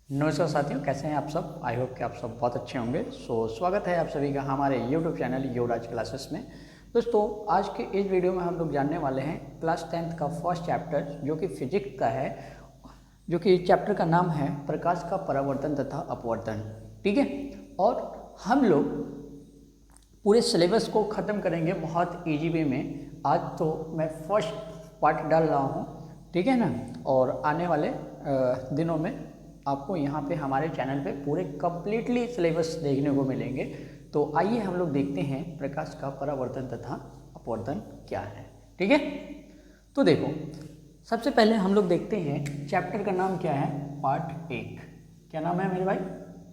नमस्कार साथियों, कैसे हैं आप सब। आई होप कि आप सब बहुत अच्छे होंगे। स्वागत है आप सभी का हमारे यूट्यूब चैनल युवराज क्लासेस में। दोस्तों, आज के इस वीडियो में हम लोग जानने वाले हैं क्लास 10th का फर्स्ट चैप्टर जो कि फिजिक्स का है, जो कि चैप्टर का नाम है प्रकाश का परावर्तन तथा अपवर्तन। ठीक है, और हम लोग पूरे सिलेबस को ख़त्म करेंगे बहुत ईजी वे में। आज तो मैं फर्स्ट पार्ट डाल रहा हूँ, ठीक है ना, और आने वाले दिनों में आपको यहाँ पे हमारे चैनल पे पूरे कम्प्लीटली सिलेबस देखने को मिलेंगे। तो आइए हम लोग देखते हैं प्रकाश का परावर्तन तथा अपवर्तन क्या है। ठीक है, तो देखो, सबसे पहले हम लोग देखते हैं चैप्टर का नाम क्या है, पार्ट 1। क्या नाम है मेरे भाई?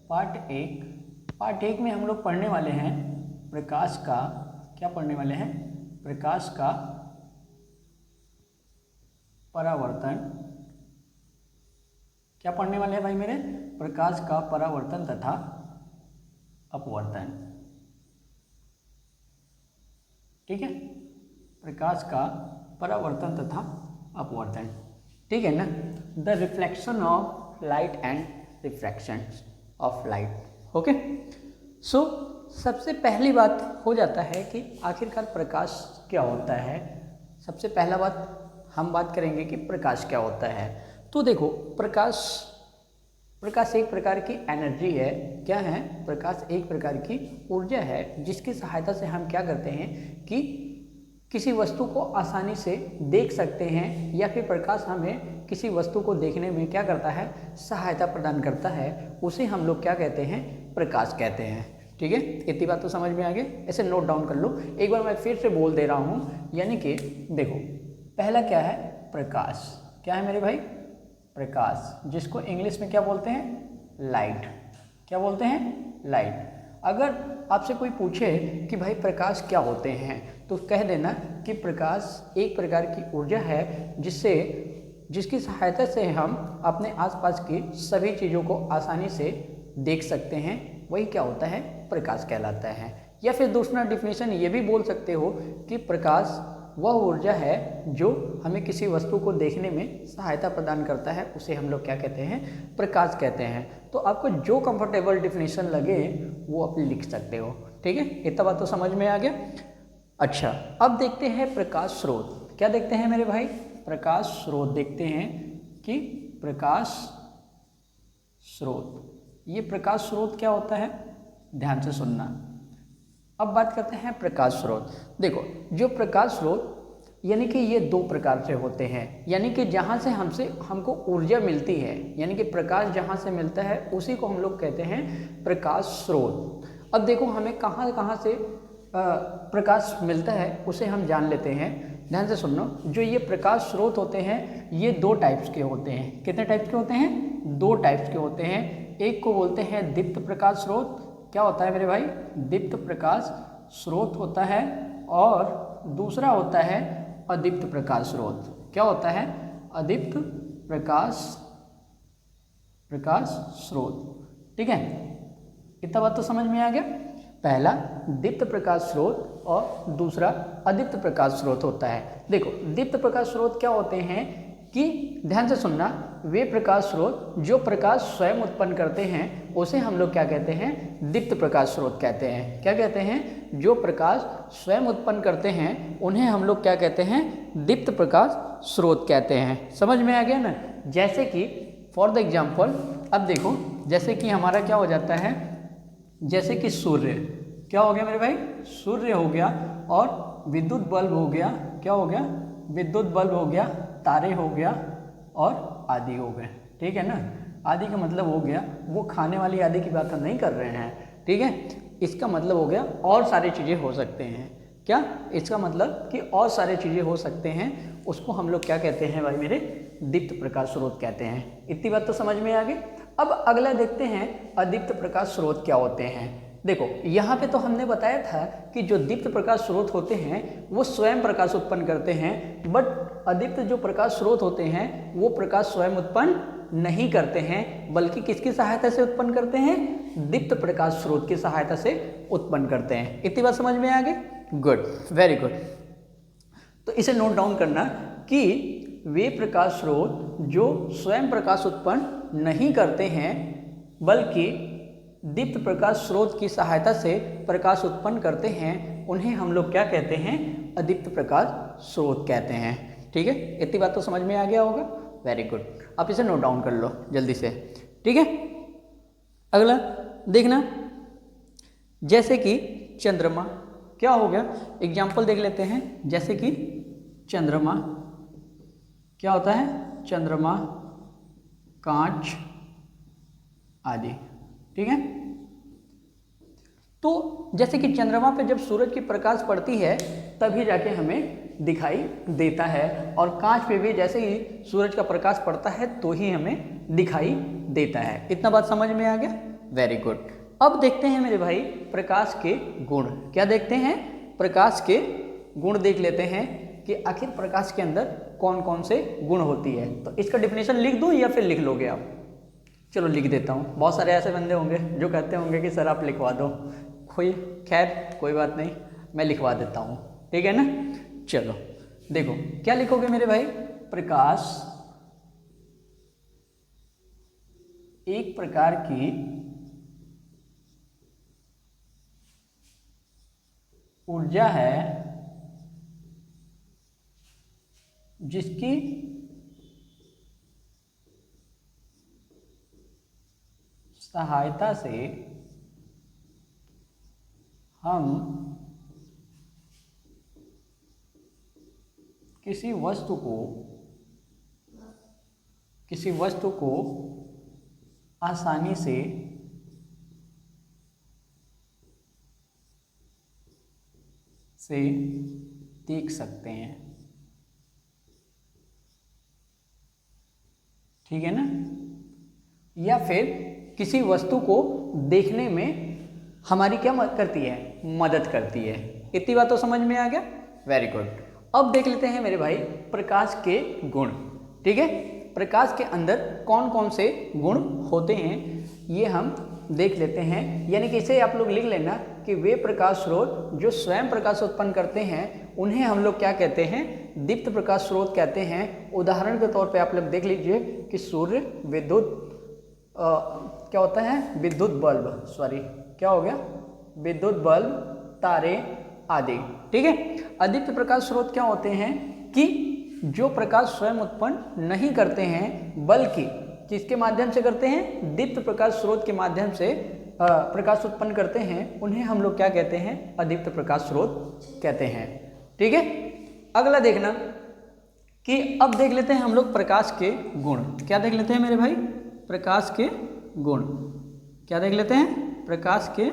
पार्ट 1। पार्ट 1 में हम लोग पढ़ने वाले हैं प्रकाश का, क्या पढ़ने वाले हैं? प्रकाश का परावर्तन। क्या पढ़ने वाले हैं भाई मेरे? प्रकाश का परावर्तन तथा अपवर्तन। ठीक है, प्रकाश का परावर्तन तथा अपवर्तन। ठीक है ना, the reflection of light and refraction of light. Okay, so सबसे पहली बात हो जाता है कि आखिरकार प्रकाश क्या होता है। सबसे पहला बात हम बात करेंगे कि प्रकाश क्या होता है। तो देखो, प्रकाश एक प्रकार की एनर्जी है। क्या है? प्रकाश एक प्रकार की ऊर्जा है जिसकी सहायता से हम क्या करते हैं कि किसी वस्तु को आसानी से देख सकते हैं, या फिर प्रकाश हमें किसी वस्तु को देखने में क्या करता है, सहायता प्रदान करता है। उसे हम लोग क्या कहते हैं? प्रकाश कहते हैं। ठीक है, इतनी बात तो समझ में आ गई। ऐसे नोट डाउन कर लो। एक बार मैं फिर से बोल दे रहा हूँ, यानी कि देखो, पहला क्या है? प्रकाश। क्या है मेरे भाई? प्रकाश, जिसको इंग्लिश में क्या बोलते हैं? लाइट। क्या बोलते हैं? लाइट। अगर आपसे कोई पूछे कि भाई प्रकाश क्या होते हैं, तो कह देना कि प्रकाश एक प्रकार की ऊर्जा है जिसकी सहायता से हम अपने आसपास की सभी चीज़ों को आसानी से देख सकते हैं। वही क्या होता है? प्रकाश कहलाता है। या फिर दूसरा डिफिनेशन ये भी बोल सकते हो कि प्रकाश वह ऊर्जा है जो हमें किसी वस्तु को देखने में सहायता प्रदान करता है। उसे हम लोग क्या कहते हैं? प्रकाश कहते हैं। तो आपको जो कंफर्टेबल डिफिनेशन लगे वो आप लिख सकते हो। ठीक है, इतना बात तो समझ में आ गया। अच्छा, अब देखते हैं प्रकाश स्रोत। क्या देखते हैं मेरे भाई? प्रकाश स्रोत देखते हैं कि प्रकाश स्रोत, ये प्रकाश स्रोत क्या होता है? ध्यान से सुनना। अब बात करते हैं प्रकाश स्रोत। देखो, जो प्रकाश स्रोत यानी कि ये दो प्रकार से होते हैं, यानी कि जहाँ से हमको ऊर्जा मिलती है, यानी कि प्रकाश जहाँ से मिलता है उसी को हम लोग कहते हैं प्रकाश स्रोत। अब देखो, हमें कहाँ कहाँ से प्रकाश मिलता है उसे हम जान लेते हैं। ध्यान से सुनो, जो ये प्रकाश स्रोत होते हैं ये दो टाइप्स के होते हैं। कितने टाइप्स के होते हैं? दो टाइप्स के होते हैं। एक को बोलते हैं दीप्त प्रकाश स्रोत। क्या होता है मेरे भाई? दीप्त प्रकाश स्रोत होता है। और दूसरा होता है अदीप्त प्रकाश स्रोत। क्या होता है? अदीप्त प्रकाश स्रोत। ठीक है, इतना बात तो समझ में आ गया। पहला दीप्त प्रकाश स्रोत और दूसरा अदीप्त प्रकाश स्रोत होता है। देखो, दीप्त प्रकाश स्रोत क्या होते हैं कि ध्यान से सुनना, वे प्रकाश स्रोत जो प्रकाश स्वयं उत्पन्न करते हैं उसे हम लोग क्या कहते हैं? दीप्त प्रकाश स्रोत कहते हैं। क्या कहते हैं? जो प्रकाश स्वयं उत्पन्न करते हैं उन्हें हम लोग क्या कहते हैं? दीप्त प्रकाश स्रोत कहते हैं। समझ में आ गया ना? जैसे कि फॉर द एग्जाम्पल, अब देखो, जैसे कि हमारा क्या हो जाता है, जैसे कि सूर्य। क्या हो गया मेरे भाई? सूर्य हो गया, और विद्युत बल्ब हो गया। क्या हो गया? विद्युत बल्ब हो गया, तारे हो गया, और आदि हो गए। ठीक है ना? आदि का मतलब हो गया, वो खाने वाली आदि की बात हम नहीं कर रहे हैं। ठीक है, इसका मतलब हो गया और सारी चीज़ें हो सकते हैं। क्या? इसका मतलब कि और सारी चीज़ें हो सकते हैं, उसको हम लोग क्या कहते हैं भाई मेरे? दीप्त प्रकाश स्रोत कहते हैं। इतनी बात तो समझ में आ गई। अब अगला देखते हैं अदीप्त प्रकाश स्रोत क्या होते हैं। देखो, यहाँ पे तो हमने बताया था कि जो दीप्त प्रकाश स्रोत होते हैं वो स्वयं प्रकाश उत्पन्न करते हैं, बट अदीप्त जो प्रकाश स्रोत होते हैं वो प्रकाश स्वयं उत्पन्न नहीं करते हैं, बल्कि किसकी सहायता से उत्पन्न करते हैं? दीप्त प्रकाश स्रोत की सहायता से उत्पन्न करते हैं। इतनी बात समझ में आ गई? Good, very good. तो इसे नोट डाउन करना कि वे प्रकाश स्रोत जो स्वयं प्रकाश उत्पन्न नहीं करते हैं बल्कि दीप्त प्रकाश स्रोत की सहायता से प्रकाश उत्पन्न करते हैं, उन्हें हम लोग क्या कहते हैं? अदीप्त प्रकाश स्रोत कहते हैं। ठीक है, इतनी बात तो समझ में आ गया होगा। वेरी गुड, आप इसे नोट डाउन कर लो जल्दी से। ठीक है, अगला देखना, जैसे कि चंद्रमा, क्या हो गया? एग्जाम्पल देख लेते हैं। जैसे कि चंद्रमा क्या होता है? चंद्रमा, कांच आदि। ठीक है, तो जैसे कि चंद्रमा पे जब सूरज की प्रकाश पड़ती है तभी जाके हमें दिखाई देता है, और कांच पे भी जैसे ही सूरज का प्रकाश पड़ता है तो ही हमें दिखाई देता है। इतना बात समझ में आ गया? Very good. अब देखते हैं मेरे भाई प्रकाश के गुण। क्या देखते हैं? प्रकाश के गुण देख लेते हैं कि आखिर प्रकाश के अंदर कौन कौन से गुण होती है। तो इसका डिफिनेशन लिख दूं या फिर लिख लोगे आप? चलो लिख देता हूँ। बहुत सारे ऐसे बंदे होंगे जो कहते होंगे कि सर आप लिखवा दो, खैर कोई बात नहीं, मैं लिखवा देता हूँ। ठीक है ना? चलो देखो, क्या लिखोगे मेरे भाई? प्रकाश एक प्रकार की ऊर्जा है जिसकी सहायता से हम किसी वस्तु को आसानी से देख सकते हैं। ठीक है ना? या फिर किसी वस्तु को देखने में हमारी क्या करती है? मदद करती है। इतनी बात तो समझ में आ गया? Very good. अब देख लेते हैं मेरे भाई प्रकाश के गुण। ठीक है, प्रकाश के अंदर कौन कौन से गुण होते हैं ये हम देख लेते हैं। यानी कि इसे आप लोग लिख लेना कि वे प्रकाश स्रोत जो स्वयं प्रकाश उत्पन्न करते हैं उन्हें हम लोग क्या कहते हैं? दीप्त प्रकाश स्रोत कहते हैं। उदाहरण के तौर पे आप लोग देख लीजिए कि सूर्य, विद्युत क्या होता है? विद्युत बल्ब, सॉरी क्या हो गया? विद्युत बल्ब, तारे आदि। ठीक है, अदीप्त प्रकाश स्रोत क्या होते हैं? कि जो प्रकाश स्वयं उत्पन्न नहीं करते हैं बल्कि किसके माध्यम से करते हैं? दीप्त प्रकाश स्रोत के माध्यम से प्रकाश उत्पन्न करते हैं, उन्हें हम लोग क्या कहते हैं? अदीप्त प्रकाश स्रोत कहते हैं। ठीक है, अगला देखना कि अब देख लेते हैं हम लोग प्रकाश के गुण। क्या देख लेते हैं मेरे भाई? प्रकाश के गुण। क्या देख लेते हैं? प्रकाश के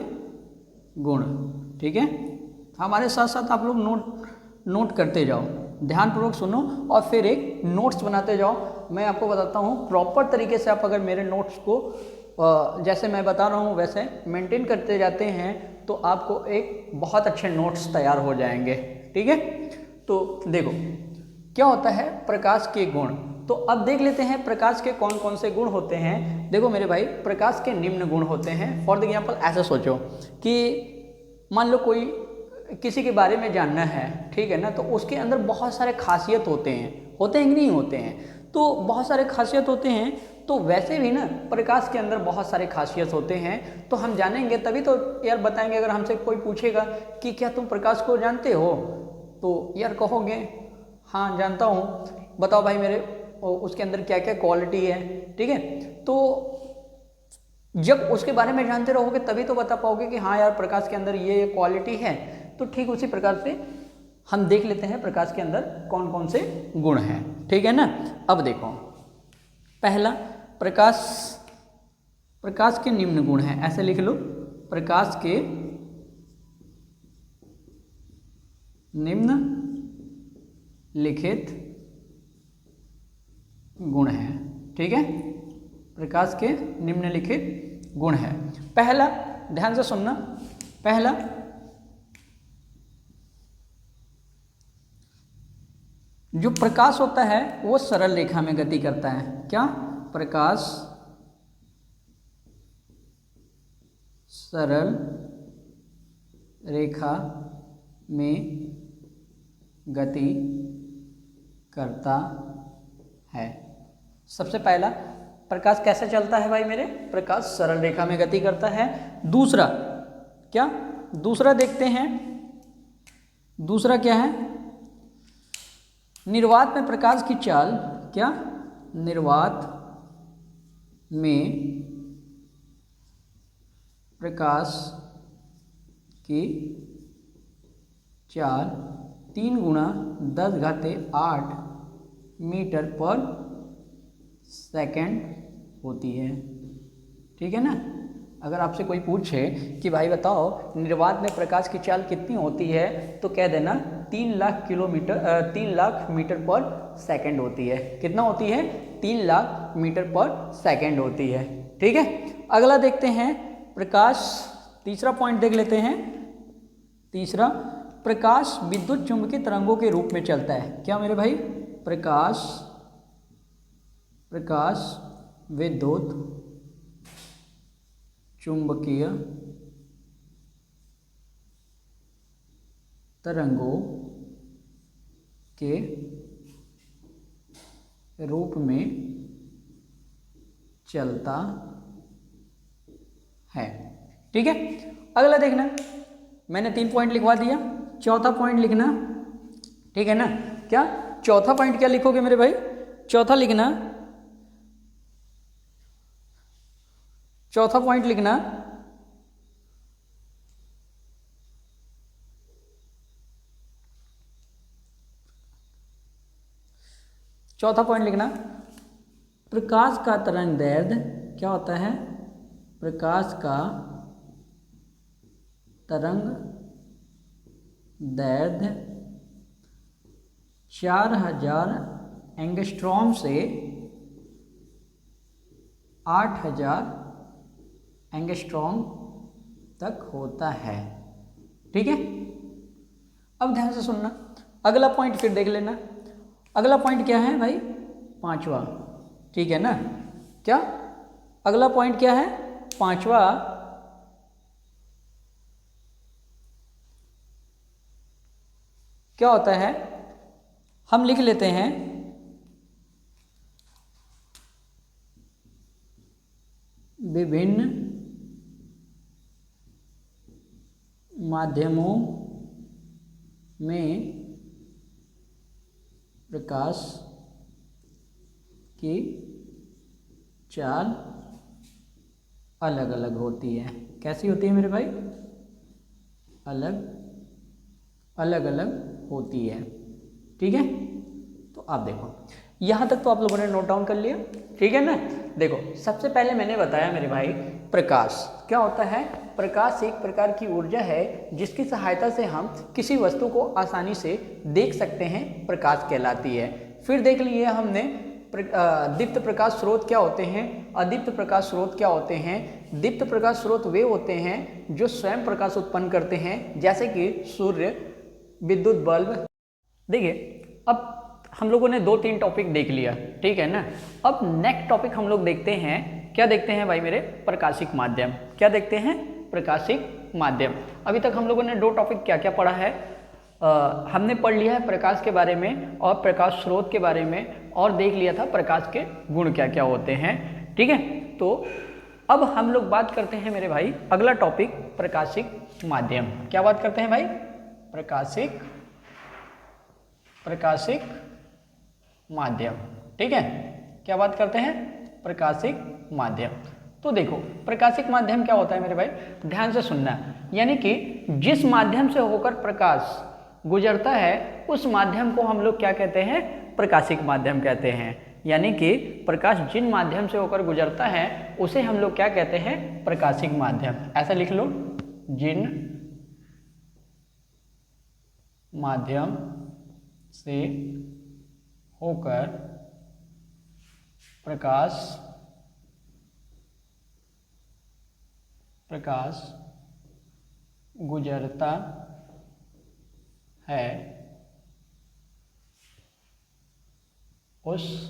गुण। ठीक है, हमारे साथ साथ आप लोग नोट करते जाओ, ध्यानपूर्वक सुनो और फिर एक नोट्स बनाते जाओ। मैं आपको बताता हूँ प्रॉपर तरीके से आप अगर मेरे नोट्स को जैसे मैं बता रहा हूँ वैसे मेंटेन करते जाते हैं तो आपको एक बहुत अच्छे नोट्स तैयार हो जाएंगे। ठीक है, तो देखो क्या होता है प्रकाश के गुण। तो अब देख लेते हैं प्रकाश के कौन कौन से गुण होते हैं। देखो मेरे भाई, प्रकाश के निम्न गुण होते हैं। फॉर एग्जाम्पल ऐसा सोचो कि मान लो कोई किसी के बारे में जानना है, ठीक है ना, तो उसके अंदर बहुत सारे खासियत होते हैं कि नहीं होते हैं? तो बहुत सारे खासियत होते हैं, तो वैसे भी ना प्रकाश के अंदर बहुत सारे खासियत होते हैं। तो हम जानेंगे तभी तो यार बताएंगे। अगर हमसे कोई पूछेगा कि क्या तुम प्रकाश को जानते हो, तो यार कहोगे हाँ जानता हूँ, बताओ भाई मेरे उसके अंदर क्या क्या क्वालिटी है। ठीक है, तो जब उसके बारे में जानते रहोगे तभी तो बता पाओगे कि हाँ यार प्रकाश के अंदर ये क्वालिटी है। तो ठीक उसी प्रकार से हम देख लेते हैं प्रकाश के अंदर कौन कौन से गुण हैं। ठीक है ना? अब देखो, पहला प्रकाश के निम्न गुण हैं। ऐसे लिख लो, प्रकाश के निम्नलिखित गुण हैं। ठीक है, प्रकाश के निम्नलिखित गुण हैं। पहला, ध्यान से सुनना, पहला जो प्रकाश होता है वो सरल रेखा में गति करता है। क्या? प्रकाश सरल रेखा में गति करता है। सबसे पहला, प्रकाश कैसे चलता है भाई मेरे? प्रकाश सरल रेखा में गति करता है। दूसरा क्या? दूसरा देखते हैं, दूसरा क्या है? निर्वात में प्रकाश की चाल, क्या? निर्वात में प्रकाश की चाल 3 × 10⁻⁸ मीटर पर सेकंड होती है। ठीक है ना? अगर आपसे कोई पूछे कि भाई बताओ निर्वात में प्रकाश की चाल कितनी होती है, तो कह देना 3 लाख मीटर पर सेकंड होती है। कितना होती है? 3 लाख मीटर पर सेकंड होती है। ठीक है, अगला देखते हैं प्रकाश। तीसरा पॉइंट देख लेते हैं। तीसरा, प्रकाश विद्युत चुंबकीय तरंगों के रूप में चलता है। क्या मेरे भाई? प्रकाश विद्युत चुंबकीय तरंगों के रूप में चलता है। ठीक है, अगला देखना, मैंने 3 पॉइंट लिखवा दिया, चौथा पॉइंट लिखना। ठीक है ना? क्या चौथा पॉइंट क्या लिखोगे मेरे भाई? चौथा लिखना, चौथा पॉइंट लिखना चौथा पॉइंट लिखना, प्रकाश का तरंग दैर्ध्य क्या होता है? प्रकाश का तरंग दैर्ध्य 4000 एंगस्ट्रॉम से 8000 एंगस्ट्रॉम तक होता है। ठीक है, अब ध्यान से सुनना, अगला पॉइंट फिर देख लेना। अगला पॉइंट क्या है भाई? 5वां। ठीक है ना? क्या अगला पॉइंट क्या है? 5वां, क्या होता है? हम लिख लेते हैं विभिन्न माध्यमों में प्रकाश की चाल अलग अलग होती है। कैसी होती है मेरे भाई? अलग अलग होती है। ठीक है, तो आप देखो यहाँ तक तो आप लोगों ने नोट डाउन कर लिया। ठीक है ना? देखो, सबसे पहले मैंने बताया मेरे भाई, प्रकाश क्या होता है? प्रकाश एक प्रकार की ऊर्जा है जिसकी सहायता से हम किसी वस्तु को आसानी से देख सकते हैं, प्रकाश कहलाती है। फिर देख लिए हमने दीप्त प्रकाश स्रोत क्या होते हैं, अदीप्त प्रकाश स्रोत क्या होते हैं। दीप्त प्रकाश स्रोत वे होते हैं जो स्वयं प्रकाश उत्पन्न करते हैं, जैसे कि सूर्य, विद्युत बल्ब। देखिए, अब हम लोगों ने 2-3 टॉपिक देख लिया। ठीक है ना? अब नेक्स्ट टॉपिक हम लोग देखते हैं, क्या देखते हैं भाई मेरे? प्रकाशिक माध्यम। क्या देखते हैं? प्रकाशिक माध्यम। अभी तक हम लोगों ने 2 टॉपिक क्या क्या पढ़ा है? हमने पढ़ लिया है प्रकाश के बारे में और प्रकाश स्रोत के बारे में, और देख लिया था प्रकाश के गुण क्या क्या होते हैं। ठीक है, तो अब हम लोग बात करते हैं मेरे भाई, अगला टॉपिक प्रकाशिक माध्यम। क्या बात करते हैं भाई? प्रकाशिक माध्यम। ठीक है, क्या बात करते हैं? प्रकाशिक माध्यम। तो देखो, प्रकाशिक माध्यम क्या होता है मेरे भाई? ध्यान से सुनना, यानी कि जिस माध्यम से होकर प्रकाश गुजरता है उस माध्यम को हम लोग क्या कहते हैं? प्रकाशिक माध्यम कहते हैं। यानी कि प्रकाश जिन माध्यम से होकर गुजरता है उसे हम लोग क्या कहते हैं? प्रकाशिक माध्यम। ऐसा लिख लो, जिन माध्यम से होकर प्रकाश गुजरता है उस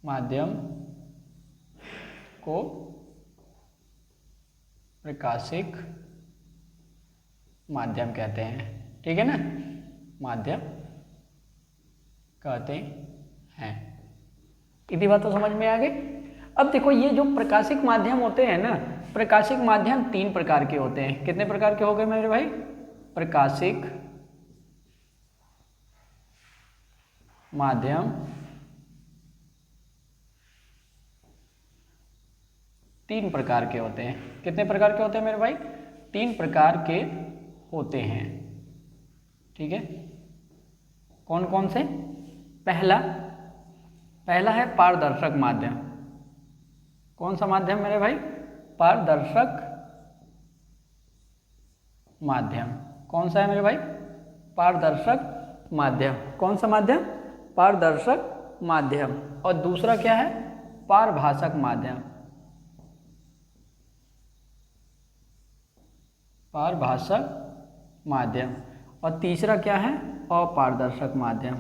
माध्यम को प्रकाशिक माध्यम कहते हैं। ठीक है ना? माध्यम कहते हैं। इतनी बात तो समझ में आ गई। अब देखो ये जो प्रकाशिक माध्यम होते हैं ना, प्रकाशिक माध्यम 3 प्रकार के होते हैं। कितने प्रकार के हो गए मेरे भाई? प्रकाशिक माध्यम 3 प्रकार के होते हैं। कितने प्रकार के होते हैं मेरे भाई? 3 प्रकार के होते हैं। ठीक है, कौन कौन से? पहला है पारदर्शक माध्यम। कौन सा माध्यम मेरे भाई? पारदर्शक माध्यम। कौन सा है मेरे भाई? पारदर्शक माध्यम। कौन सा माध्यम? पारदर्शक माध्यम। और दूसरा क्या है? पारभाषक माध्यम। पारभाषक माध्यम। और तीसरा क्या है? अपारदर्शक माध्यम।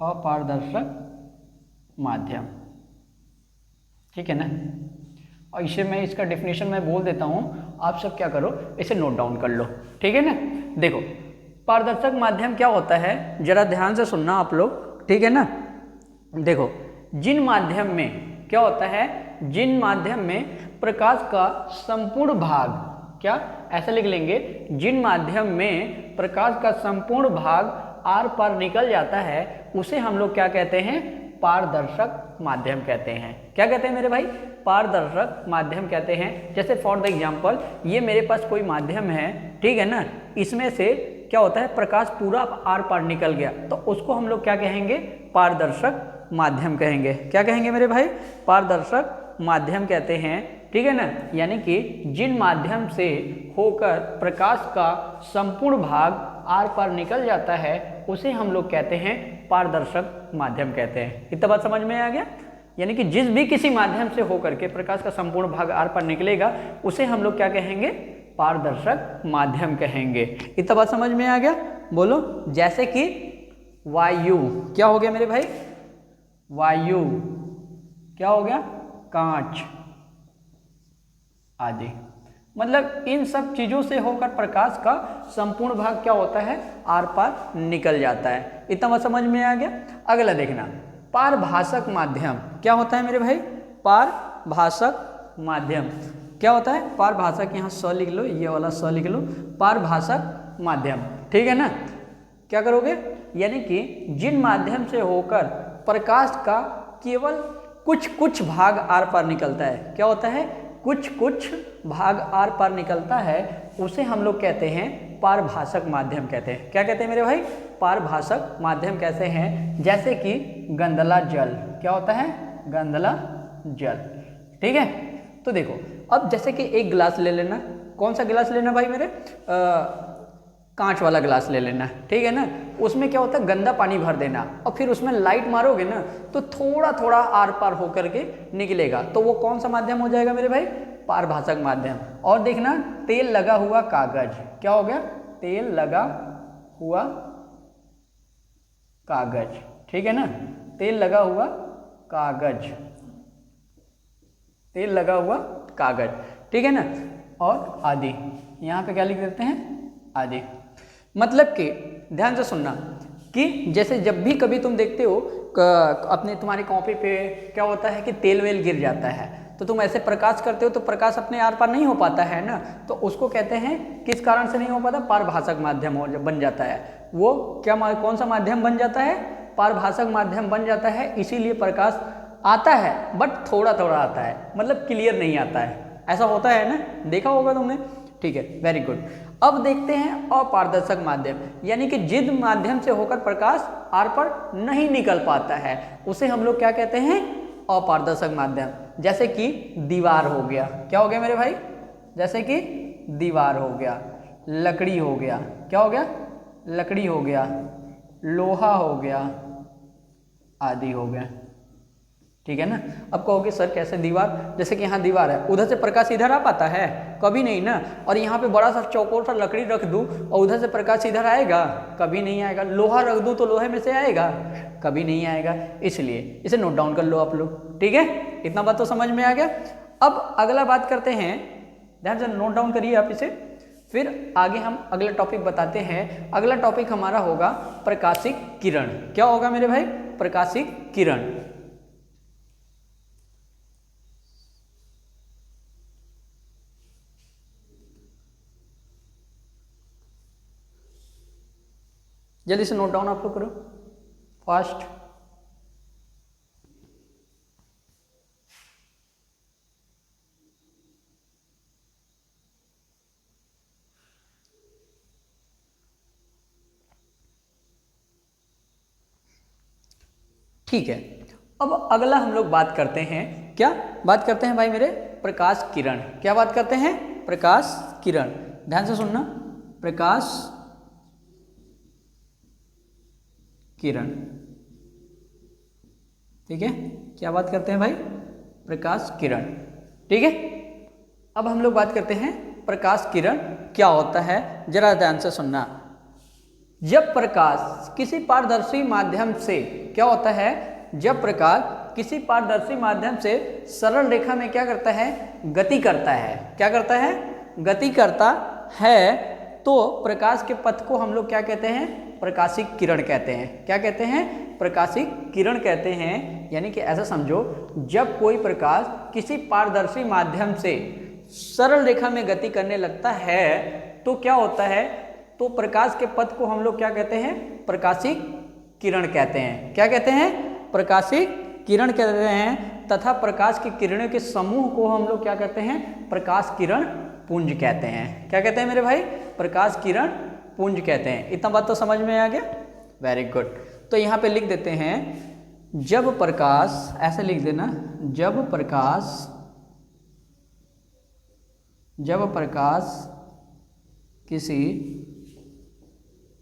अपारदर्शक माध्यम। ठीक है ना? और इसे मैं इसका डेफिनेशन मैं बोल देता हूं, आप सब क्या करो, इसे नोट डाउन कर लो। ठीक है ना? देखो पारदर्शक माध्यम क्या होता है, जरा ध्यान से सुनना आप लोग। ठीक है ना? देखो जिन माध्यम में क्या होता है, जिन माध्यम में प्रकाश का संपूर्ण भाग, क्या ऐसा लिख लेंगे, जिन माध्यम में प्रकाश का संपूर्ण भाग आर पार निकल जाता है उसे हम लोग क्या कहते हैं? पारदर्शक माध्यम कहते हैं। क्या कहते हैं मेरे भाई? पारदर्शक माध्यम कहते हैं। जैसे फॉर द एग्जांपल ये मेरे पास कोई माध्यम है, ठीक है ना, इसमें से क्या होता है, प्रकाश पूरा आर पार निकल गया, तो उसको हम लोग क्या कहेंगे? पारदर्शक माध्यम कहेंगे। क्या कहेंगे मेरे भाई? पारदर्शक माध्यम कहते हैं। ठीक है ना? यानी कि जिन माध्यम से होकर प्रकाश का संपूर्ण भाग आर पार निकल जाता है उसे हम लोग कहते हैं पारदर्शक माध्यम कहते हैं। इतना बात समझ में आ गया? यानी कि जिस भी किसी माध्यम से होकर के प्रकाश का संपूर्ण भाग आर पार निकलेगा उसे हम लोग क्या कहेंगे? पारदर्शक माध्यम कहेंगे। इतना बात समझ में आ गया? बोलो। जैसे कि वायु, क्या हो गया मेरे भाई? वायु क्या हो गया? कांच आदि। मतलब इन सब चीजों से होकर प्रकाश का संपूर्ण भाग क्या होता है? आर पार निकल जाता है। इतना बात समझ में आ गया? अगला देखना, पारभाषक माध्यम क्या होता है मेरे भाई? पारभाषक माध्यम क्या होता है? पारभाषक, यहाँ स लिख लो, ये वाला स लिख लो, पारभाषक माध्यम। ठीक है ना? क्या करोगे? यानी कि जिन माध्यम से होकर प्रकाश का केवल कुछ भाग आर पार निकलता है, क्या होता है? कुछ भाग आर पार निकलता है, उसे हम लोग कहते हैं पारभाषक माध्यम कहते हैं। क्या कहते हैं मेरे भाई? पारभाषक माध्यम कैसे हैं? जैसे कि गंधला जल। क्या होता है? गंधला जल। ठीक है? तो देखो अब जैसे कि एक गिलास ले लेना। कौन सा गिलास लेना भाई मेरे? कांच वाला गिलास ले लेना। ठीक है ना? उसमें क्या होता है? गंदा पानी भर देना और फिर उसमें लाइट मारोगे ना तो थोड़ा थोड़ा आर पार होकर के निकलेगा, तो वो कौन सा माध्यम हो जाएगा मेरे भाई? पारभाषक माध्यम। और देखना, तेल लगा हुआ कागज। क्या हो गया? तेल लगा हुआ कागज। ठीक है ना? तेल लगा हुआ कागज, तेल लगा हुआ कागज। ठीक है ना? और आदि, यहाँ पे क्या लिख देते हैं? आदि। मतलब कि ध्यान से सुनना कि जैसे जब भी कभी तुम देखते हो अपने तुम्हारी कॉपी पे क्या होता है कि तेल वेल गिर जाता है, तो तुम ऐसे प्रकाश करते हो तो प्रकाश अपने आर पार नहीं हो पाता है ना, तो उसको कहते हैं, किस कारण से नहीं हो पाता? पारभाषक माध्यम बन जाता है। वो क्या कौन सा माध्यम बन जाता है? पारभाषक माध्यम बन जाता है। इसीलिए प्रकाश आता है बट थोड़ा थोड़ा आता है, मतलब क्लियर नहीं आता है। ऐसा होता है ना, देखा होगा तुमने। ठीक है, वेरी गुड। अब देखते हैं अपारदर्शक माध्यम, यानी कि जिस माध्यम से होकर प्रकाश आर पर नहीं निकल पाता है उसे हम लोग क्या कहते हैं? अपारदर्शक माध्यम। जैसे कि दीवार हो गया। क्या हो गया मेरे भाई? जैसे कि दीवार हो गया, लकड़ी हो गया। क्या हो गया? लकड़ी हो गया, लोहा हो गया, आदि हो गया। ठीक है ना? अब कहोगे सर कैसे दीवार? जैसे कि यहाँ दीवार है, उधर से प्रकाश इधर आ पाता है? कभी नहीं ना। और यहाँ पे बड़ा सा चौकोर सा लकड़ी रख दूँ और उधर से प्रकाश इधर आएगा? कभी नहीं आएगा। लोहा रख दूँ तो लोहे में से आएगा? कभी नहीं आएगा। इसलिए इसे नोट डाउन कर लो आप लोग। ठीक है? इतना बात तो समझ में आ गया। अब अगला बात करते हैं, ध्यान से नोट डाउन करिए आप इसे। फिर आगे हम अगला टॉपिक बताते हैं। अगला टॉपिक हमारा होगा प्रकाशिक किरण। क्या होगा मेरे भाई? प्रकाशिक किरण। जल्दी से नोट डाउन आप लोग करो फास्ट। ठीक है, अब अगला हम लोग बात करते हैं। क्या बात करते हैं भाई मेरे? प्रकाश किरण। क्या बात करते हैं? प्रकाश किरण। ध्यान से सुनना, प्रकाश किरण। ठीक है, क्या बात करते हैं भाई? प्रकाश किरण। ठीक है, अब हम लोग बात करते हैं प्रकाश किरण क्या होता है, जरा ध्यान से सुनना। जब प्रकाश किसी पारदर्शी माध्यम से, क्या होता है? जब प्रकाश किसी पारदर्शी माध्यम से सरल रेखा में क्या करता है? गति करता है। क्या करता है? गति करता है, तो प्रकाश के पथ को हम लोग क्या कहते हैं? प्रकाशिक किरण कहते हैं। क्या कहते हैं? प्रकाशिक किरण कहते हैं। यानी कि ऐसा समझो, जब कोई प्रकाश किसी पारदर्शी माध्यम से सरल रेखा में गति करने लगता है तो क्या होता है? तो प्रकाश के पथ को हम लोग क्या कहते हैं? प्रकाशिक किरण कहते हैं। क्या कहते हैं? प्रकाशिक किरण कहते हैं। तथा प्रकाश की किरणों के समूह को हम लोग क्या कहते हैं? प्रकाश किरण पुंज कहते हैं। क्या कहते हैं मेरे भाई? प्रकाश किरण पुंज कहते हैं। इतना बात तो समझ में आ गया? Very good. तो यहाँ पे लिख देते हैं, जब प्रकाश, ऐसे लिख देना, जब प्रकाश किसी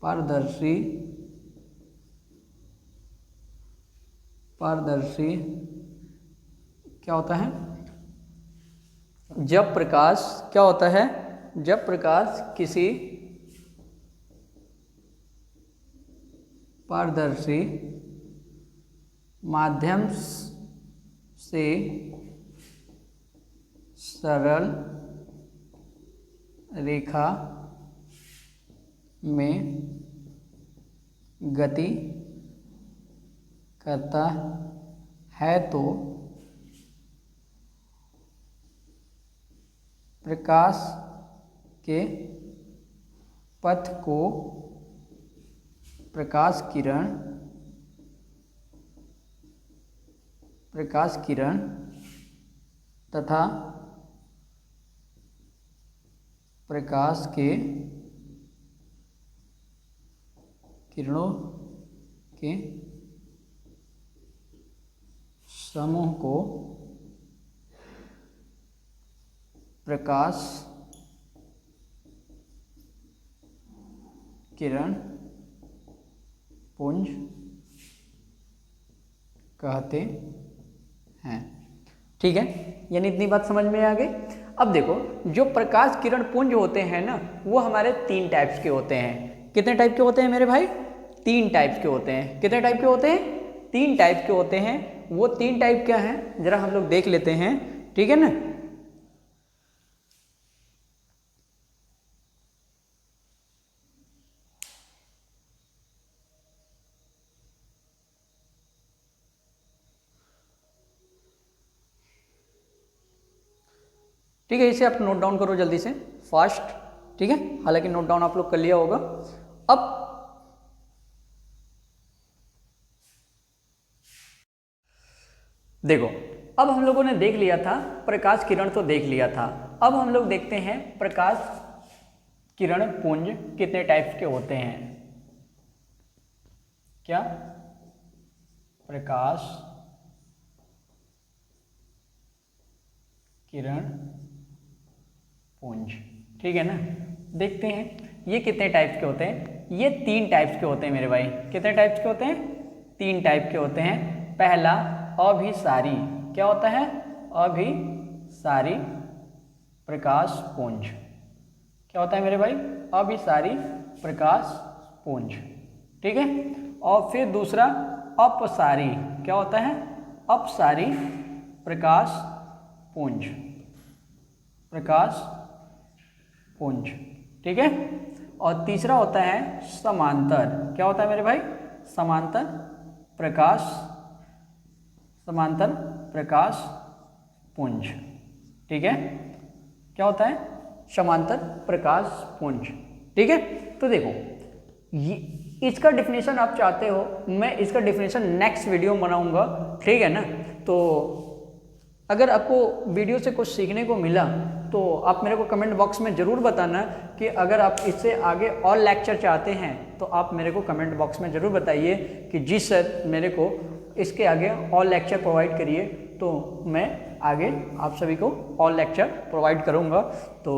पारदर्शी क्या होता है? जब प्रकाश क्या होता है? जब प्रकाश किसी पारदर्शी माध्यम से सरल रेखा में गति करता है तो प्रकाश के पथ को प्रकाश किरण तथा प्रकाश के किरणों के समूह को प्रकाश किरण पुंज कहते हैं। ठीक है, यानी इतनी बात समझ में आ गई। अब देखो, जो प्रकाश किरण पुंज होते हैं ना, वो हमारे 3 टाइप्स के होते हैं। कितने टाइप के होते हैं मेरे भाई? 3 टाइप्स के होते हैं। कितने टाइप के होते हैं? 3 टाइप के होते हैं। वो 3 टाइप क्या हैं, जरा हम लोग देख लेते हैं। ठीक है ना? ठीक है, इसे आप नोट डाउन करो जल्दी से फास्ट। ठीक है, हालांकि नोट डाउन आप लोग कर लिया होगा। अब देखो, अब हम लोगों ने देख लिया था प्रकाश किरण, तो देख लिया था। अब हम लोग देखते हैं प्रकाश किरण पुंज कितने टाइप्स के होते हैं। क्या? प्रकाश किरण पुंज। ठीक है ना? देखते हैं ये कितने टाइप्स के होते हैं। ये 3 टाइप्स के होते हैं मेरे भाई। कितने टाइप्स के होते हैं? 3 टाइप के होते हैं। पहला, अभिसारी। क्या होता है? अभिसारी प्रकाश पुंज। क्या होता है मेरे भाई? अभिसारी प्रकाश पुंज। ठीक है, और फिर दूसरा, अपसारी। क्या होता है? अपसारी प्रकाश पुंज। ठीक है। और तीसरा होता है समांतर। क्या होता है मेरे भाई? समांतर प्रकाश, समांतर प्रकाश पुंज। ठीक है, क्या होता है? समांतर प्रकाश पुंज। ठीक है, तो देखो ये इसका डिफिनेशन आप चाहते हो, मैं इसका डिफिनेशन नेक्स्ट वीडियो में बनाऊंगा, ठीक है ना। तो अगर आपको वीडियो से कुछ सीखने को मिला तो आप मेरे को कमेंट बॉक्स में ज़रूर बताना कि अगर आप इससे आगे और लेक्चर चाहते हैं तो आप मेरे को कमेंट बॉक्स में ज़रूर बताइए कि जी सर मेरे को इसके आगे और लेक्चर प्रोवाइड करिए, तो मैं आगे आप सभी को और लेक्चर प्रोवाइड करूँगा। तो